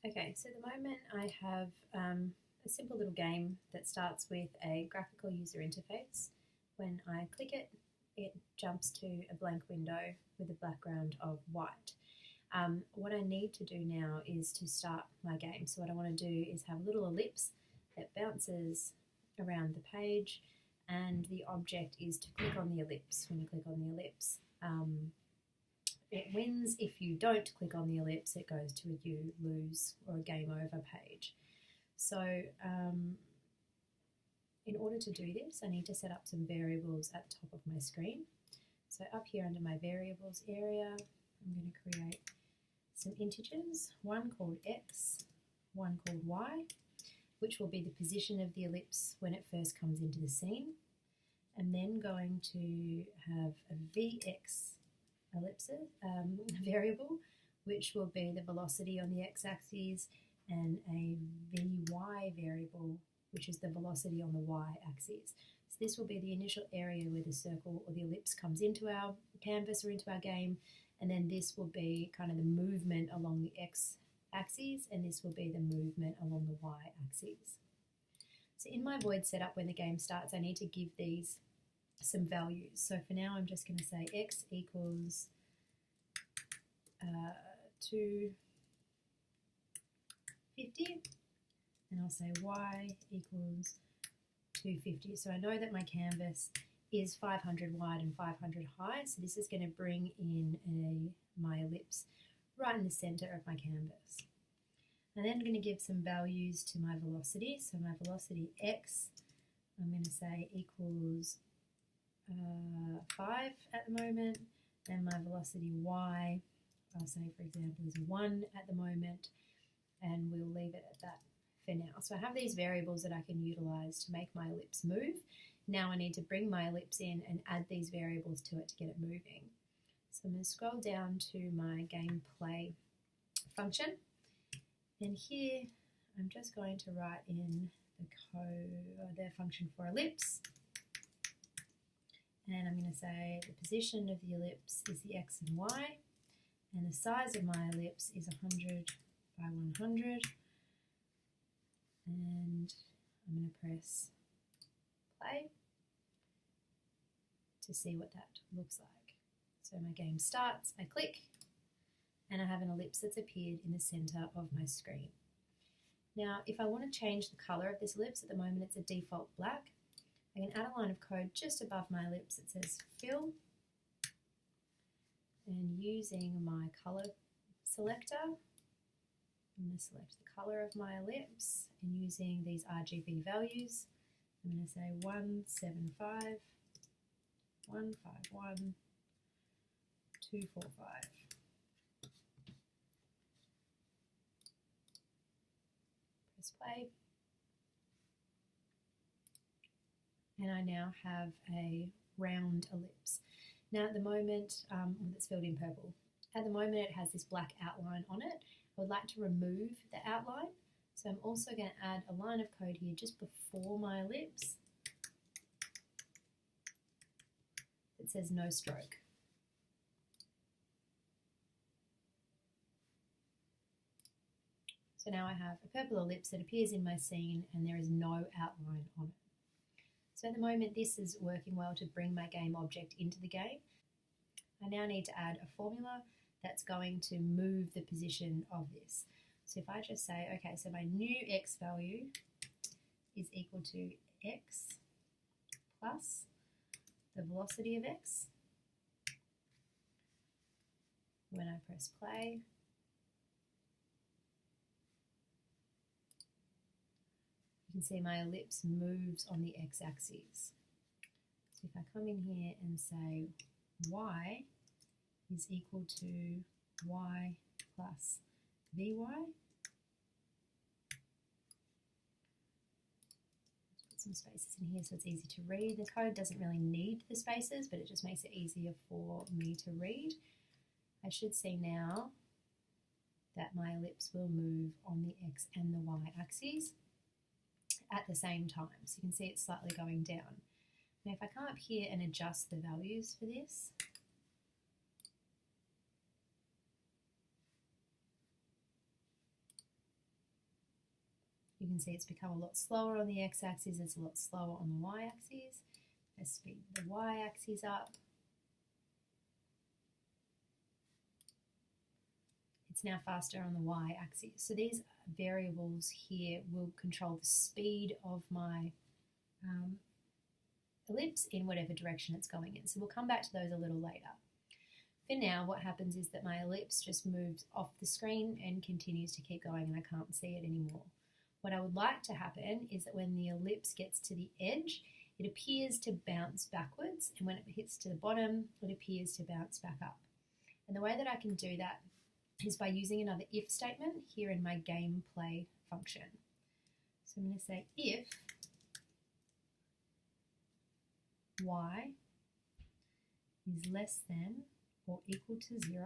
Okay, so at the moment I have a simple little game that starts with a graphical user interface. When I click it, it jumps to a blank window with a background of white. What I need to do now is to start my game. So what I want to do is have a little ellipse that bounces around the page, and the object is to click on the ellipse. When you click on the ellipse, it wins. If you don't click on the ellipse, it goes to a you lose or a game over page. So in order to do this, I need to set up some variables at the top of my screen. So up here under my variables area, I'm going to create some integers, one called x, one called y, which will be the position of the ellipse when it first comes into the scene. I'm then going to have a vx ellipses variable, which will be the velocity on the x-axis, and a vy variable, which is the velocity on the y-axis. So this will be the initial area where the circle or the ellipse comes into our canvas or into our game, and then this will be kind of the movement along the x-axis, and this will be the movement along the y-axis. So in my void setup, when the game starts, I need to give these some values. So for now, I'm just going to say x equals 250, and I'll say y equals 250. So I know that my canvas is 500 wide and 500 high, so this is going to bring in my ellipse right in the center of my canvas. And then I'm going to give some values to my velocity. So my velocity x, I'm going to say equals 5 at the moment, and my velocity y, I'll say for example is 1 at the moment, and we'll leave it at that for now. So I have these variables that I can utilize to make my ellipse move. Now I need to bring my ellipse in and add these variables to it to get it moving. So I'm going to scroll down to my gameplay function, and here I'm just going to write in the code, the function for ellipse. And I'm going to say the position of the ellipse is the x and y, and the size of my ellipse is 100 by 100, and I'm going to press play to see what that looks like. So my game starts, I click, and I have an ellipse that's appeared in the center of my screen. Now if I want to change the color of this ellipse, at the moment it's a default black, I can add a line of code just above my ellipse that says fill, and using my color selector, I'm going to select the color of my ellipse, and using these RGB values, I'm going to say 175, 151, 245. Press play. And I now have a round ellipse. Now at the moment, it's filled in purple. At the moment it has this black outline on it. I would like to remove the outline, so I'm also going to add a line of code here just before my ellipse that says no stroke. So now I have a purple ellipse that appears in my scene and there is no outline on it. So at the moment this is working well to bring my game object into the game. I now need to add a formula that's going to move the position of this. So if I just say, okay, so my new x value is equal to x plus the velocity of x. When I press play, you can see my ellipse moves on the x-axis. So if I come in here and say y is equal to y plus vy, let's put some spaces in here so it's easy to read. The code doesn't really need the spaces, but it just makes it easier for me to read. I should see now that my ellipse will move on the x and the y axes at the same time. So you can see it's slightly going down. Now if I come up here and adjust the values for this, can see it's become a lot slower on the x-axis, it's a lot slower on the y-axis. Let's speed the y-axis up. It's now faster on the y-axis. So these variables here will control the speed of my ellipse in whatever direction it's going in. So we'll come back to those a little later. For now, what happens is that my ellipse just moves off the screen and continues to keep going, and I can't see it anymore. What I would like to happen is that when the ellipse gets to the edge, it appears to bounce backwards, and when it hits to the bottom, it appears to bounce back up. And the way that I can do that is by using another if statement here in my gameplay function. So I'm going to say if y is less than or equal to 0,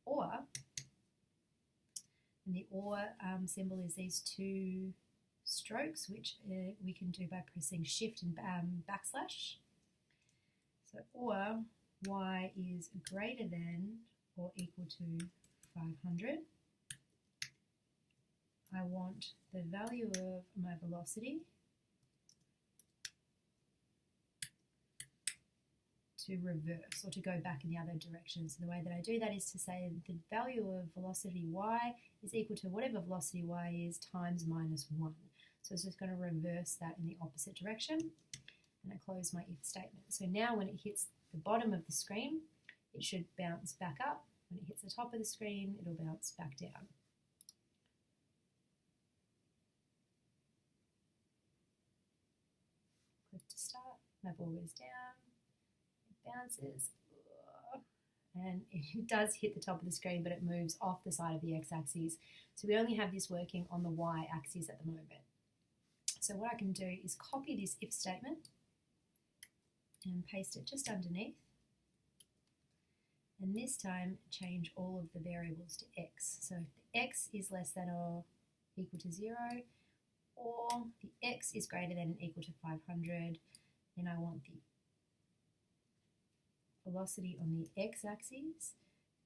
or, and the or symbol is these two strokes, which we can do by pressing shift and backslash. So or y is greater than or equal to 500. I want the value of my velocity to reverse or to go back in the other direction. So the way that I do that is to say the value of velocity y is equal to whatever velocity y is times minus 1. So it's just going to reverse that in the opposite direction, and I close my if statement. So now when it hits the bottom of the screen, it should bounce back up. When it hits the top of the screen, it'll bounce back down. Click to start, my ball goes down, it bounces, and it does hit the top of the screen, but it moves off the side of the x-axis. So we only have this working on the y-axis at the moment. So what I can do is copy this if statement and paste it just underneath. And this time change all of the variables to x. So if the x is less than or equal to 0, or the x is greater than or equal to 500, then I want the velocity on the x-axis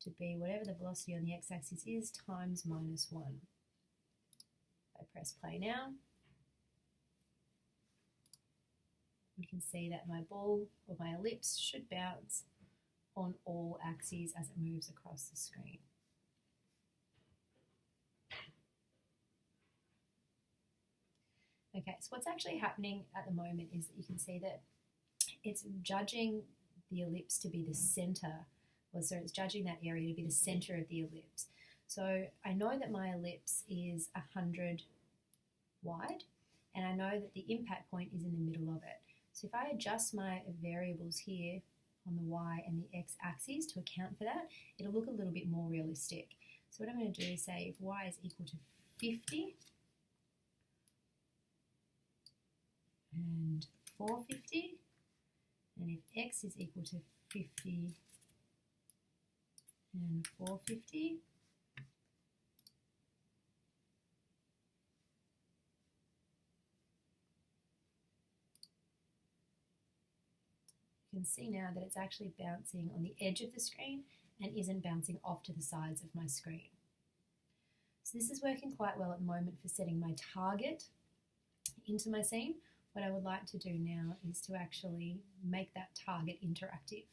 to be whatever the velocity on the x-axis is times minus 1. I press play now. You can see that my ball or my ellipse should bounce on all axes as it moves across the screen. Okay, so what's actually happening at the moment is that you can see that it's judging the ellipse to be the center, or so it's judging that area to be the center of the ellipse. So I know that my ellipse is 100 wide, and I know that the impact point is in the middle of it. So if I adjust my variables here on the y and the x axes to account for that, it'll look a little bit more realistic. So what I'm going to do is say if y is equal to 50 and 450, and if x is equal to 50 and 450, you can see now that it's actually bouncing on the edge of the screen and isn't bouncing off to the sides of my screen. So this is working quite well at the moment for setting my target into my scene. What I would like to do now is to actually make that target interactive.